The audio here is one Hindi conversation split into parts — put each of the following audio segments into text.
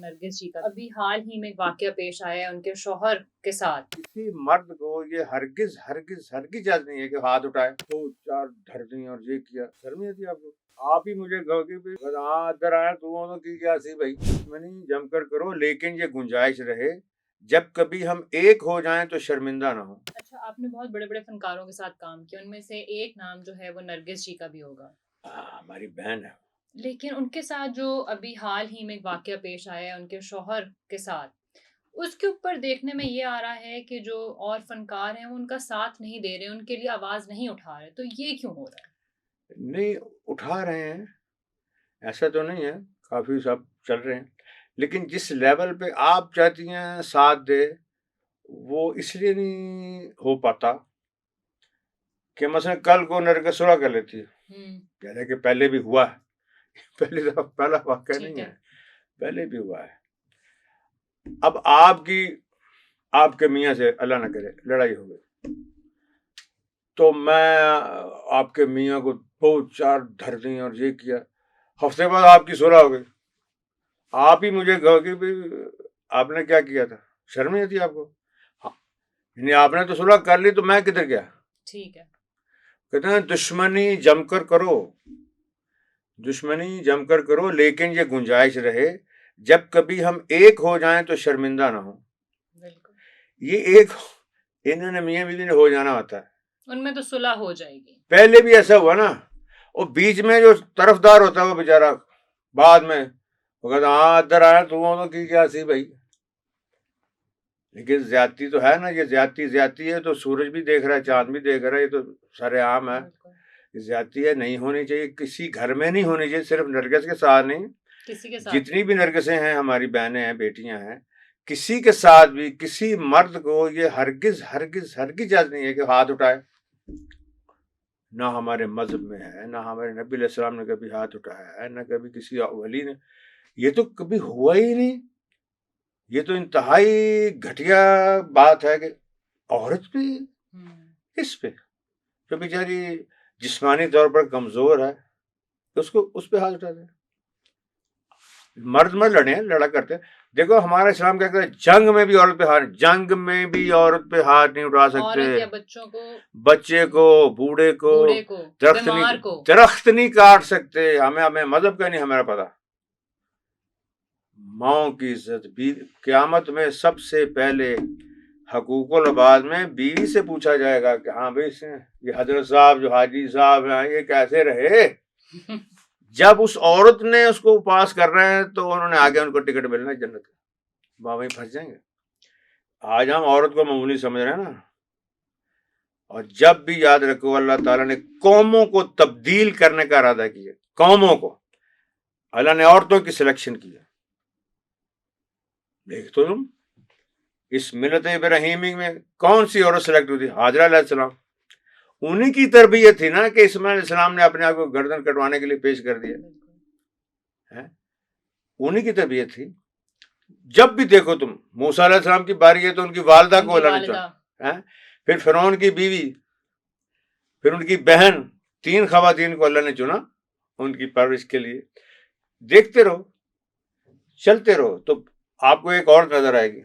नरगिस जी का अभी हाल ही में एक वाकया पेश आया है उनके शौहर के साथ। किसी मर्द को ये हरगिज हरगिज हरगिज इजाजत नहीं है कि हाथ उठाए तो चार धर दी और ये किया। शर्म नहीं आती आपको? आप ही मुझे कहोगे भी हाँ इधर आया तू दोनों की क्या सी भाई। दुश्मनी जमकर करो लेकिन ये गुंजाइश रहे जब कभी हम एक हो जाएं तो शर्मिंदा ना हो। अच्छा, आपने बहुत बड़े बड़े फनकारों के साथ काम किया, उनमें से एक नाम जो है वो नरगिस जी का भी होगा। हमारी बहन है। लेकिन उनके साथ जो अभी हाल ही में एक वाकया पेश आया है उनके शौहर के साथ, उसके ऊपर देखने में ये आ रहा है कि जो और फनकार हैं वो उनका साथ नहीं दे रहे, उनके लिए आवाज नहीं उठा रहे, तो ये क्यों हो रहा है? नहीं उठा रहे हैं, ऐसा तो नहीं है, काफी सब चल रहे हैं, लेकिन जिस लेवल पे आप चाहती हैं साथ दे वो इसलिए नहीं हो पाता कि मसलन कल को नरगिस सुलह कर लेती है। कह कि पहले भी हुआ है। पहले तो पहला वाकया नहीं है, पहले भी हुआ है। अब आपके मियाँ से अल्लाह ना करे लड़ाई हो गई तो मैं आपके मियाँ को दो चार धर दी और ये किया, हफ्ते बाद आपकी सुलह हो गई। आप ही मुझे कहोगे भी आपने क्या किया था, शर्म नहीं आती आपको? हाँ, नहीं आपने तो सुलह कर ली तो मैं किधर गया? ठीक है। कहते हैं दुश्मनी जमकर करो लेकिन ये गुंजाइश रहे जब कभी हम एक हो जाएं तो शर्मिंदा ना हो। बिल्कुल। ये एक इन्होंने मियाँ बीवी ने हो जाना होता है, उनमें तो सुलह हो जाएगी। पहले भी ऐसा हुआ ना, और बीच में जो तरफदार होता है वो बेचारा बाद में वो कहता हाँ इधर आया तू दोनों की क्या सी भाई। लेकिन ज्यादती तो है ना, ये ज्यादती है तो सूरज भी देख रहा है, चांद भी देख रहा है, ये तो सरेआम है। ज्यादती है, नहीं होनी चाहिए, किसी घर में नहीं होनी चाहिए, सिर्फ नरगिस के साथ नहीं, किसी के साथ जितनी भी नरगिसें हैं हमारी बहनें हैं बेटियां हैं, किसी के साथ भी किसी मर्द को ये हरगिज हरगिज हरगिज इजाजत नहीं है कि हाथ उठाए। ना हमारे मजहब में है, ना हमारे नबी अलैहिस्सलाम ने कभी हाथ उठाया है, ना कभी किसी वली ने, ये तो कभी हुआ ही नहीं। ये तो इंतहाई घटिया बात है कि औरत भी इस पे जो बेचारी जिस्मानी तौर पर कमजोर है उसको उस पे हाथ उठा दे। मर्द लड़े, लड़ा करते हैं। देखो हमारा इस्लाम क्या कहता है, जंग में भी औरत पे हाथ नहीं उठा सकते, औरत या बच्चे को, बूढ़े को, दरख्त नहीं काट सकते। हमें मजहब का नहीं हमारा पता। माओ की इज्जत भी क़यामत में सबसे पहले हकूकुल अबाद में बीवी से पूछा जाएगा कि हाँ भाई ये हजरत साहब जो हाजी साहब हैं ये कैसे रहे। जब उस औरत ने उसको पास कर रहे हैं तो उन्होंने आगे उनको टिकट मिलना है जन्नत का, वहीं फंस जाएंगे। आज हम औरत को मामूली समझ रहे हैं ना, और जब भी याद रखो अल्लाह ताला ने कौमों को तब्दील करने का इरादा किया, कौमों को अल्लाह ने औरतों की सिलेक्शन किया। देख तो तुम इस मिलत इब्राहिमी में कौन सी औरत सिलेक्ट हुई थी? हाजरा अलैहिस्सलाम। उन्हीं की तरबियत थी ना कि इस्माइल अलैहिस्सलाम ने अपने आप को गर्दन कटवाने के लिए पेश कर दिया है, उन्हीं की तरबियत थी। जब भी देखो तुम, मूसा अलैहिस्सलाम की बारी है तो उनकी वालिदा को अल्लाह ने चुना है, फिर फिरौन की बीवी, फिर उनकी बहन, 3 खवातीन को अल्लाह ने चुना उनकी परवरिश के लिए। देखते रहो, चलते रहो तो आपको एक और नजर आएगी।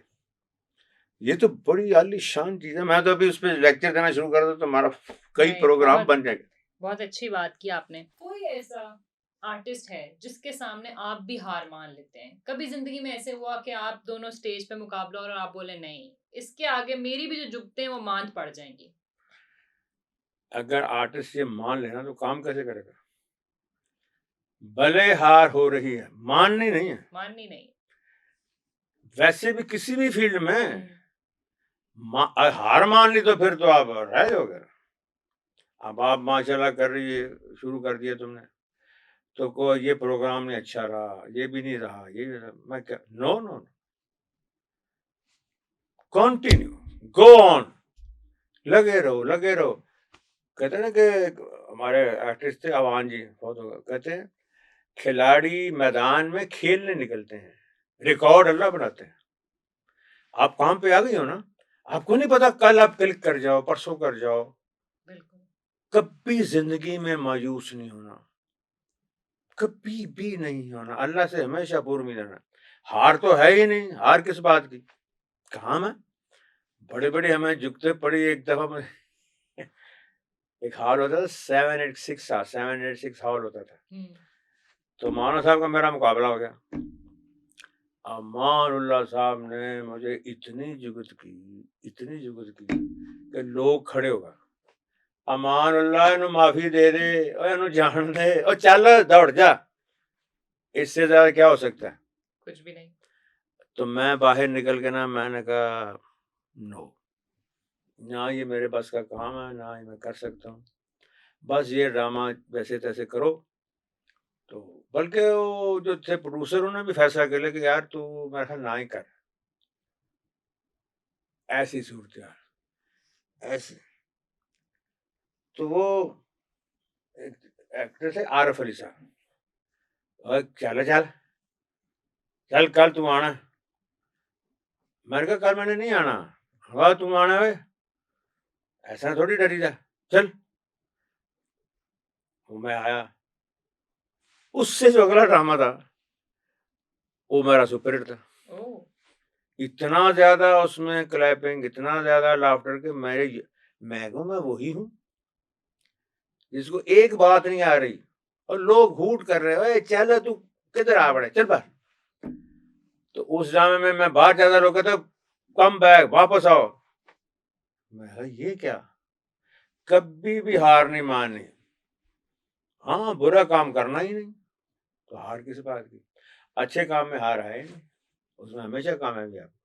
ये तो बड़ी आलीशान चीज है। मैं तो अभी उस पर लेक्चर देना शुरू कर दूं तो हमारा कई प्रोग्राम बन जाएंगे। बहुत अच्छी बात की आपने। कोई ऐसा आर्टिस्ट है जिसके सामने आप भी हार मान लेते हैं? कभी जिंदगी में ऐसे हुआ कि आप दोनों स्टेज पे मुकाबला और आप बोले नहीं, इसके आगे मेरी भी जो जुगते हैं वो मांद पड़ जाएंगी? अगर आर्टिस्ट ये मान लेना तो काम कैसे करेगा? भले हार हो रही है, माननी नहीं है, माननी नहीं। वैसे भी किसी भी फील्ड में हार मान ली तो फिर तो आप रह जाओगे। अब आप माशाल्लाह कर रही है, शुरू कर दिया तुमने तो कोई ये प्रोग्राम नहीं अच्छा रहा, ये भी नहीं रहा, ये भी रहा। मैं क्या, no no, continue, go on, लगे रहो। कहते हैं ना कि हमारे आर्टिस्ट थे अवान जी, बहुत होगा, कहते हैं खिलाड़ी मैदान में खेलने निकलते हैं, रिकॉर्ड अल्लाह बनाते हैं। आप काम पे आ गई हो ना, आपको नहीं पता कल आप क्लिक कर जाओ, परसों कर जाओ। कभी जिंदगी में मायूस नहीं होना, कभी भी नहीं होना, अल्लाह से हमेशा पूरी रहना। हार तो है ही नहीं, हार किस बात की, कहाँ मैं, बड़े-बड़े हमें जुगते पड़ी एक दफ़ा मैं एक हॉल होता था 786 हॉल होता था। तो मौलाना साहब का मेरा मुकाबला हो गया। अमानुल्लाह साहब ने मुझे इतनी जुगत की कि लोग खड़े हो गए। अमानुल्लाह इन्हू माफ़ी दे दे, ओए इन्हू जान दे, ओ चल दौड़ जा। इससे ज़्यादा क्या हो सकता है? कुछ भी नहीं। तो मैं बाहर निकल के ना मैंने कहा नो, ना ये मेरे बस का काम है, ना ही मैं कर सकता हूँ। बस ये ड्रामा वैसे-तैसे करो। तो बल्कि वो जो थे प्रोड्यूसर उन्होंने भी फैसला कर लिया कि यार तू मेरा ख्याल ना ही कर। ऐसी सूरत-ए-हाल, ऐसे। तो वो एक एक्टर थे आरिफ अली साहब। चल, चल, चल कल तू आना। मैंने कहा कल मैंने नहीं आना। हाँ, तू आना है, ऐसा थोड़ी डरीदा, चल। वो मैं आया। उससे जो अगला ड्रामा था, वो मेरा सुपर हिट था। ओह! इतना ज़्यादा उसमें क्लैपिंग, इतना ज़्यादा लाफ्टर कि मैं कहूँ मैं वही हूँ, जिसको एक बात नहीं आ रही और लोग हूट कर रहे हैं, "ओए चल तू किधर आ पड़े, चल बाहर।" तो उस ड्रामे में मैं बाहर ज़्यादा रोका था, कम बैक, वापस आओ। मैं कहा ये क्या? कभी भी हार नहीं माननी। हाँ, बुरा काम करना ही नहीं, तो हार किस बात की? अच्छे काम में हार है ही नहीं, उसमें हमेशा कामयाबी आती है।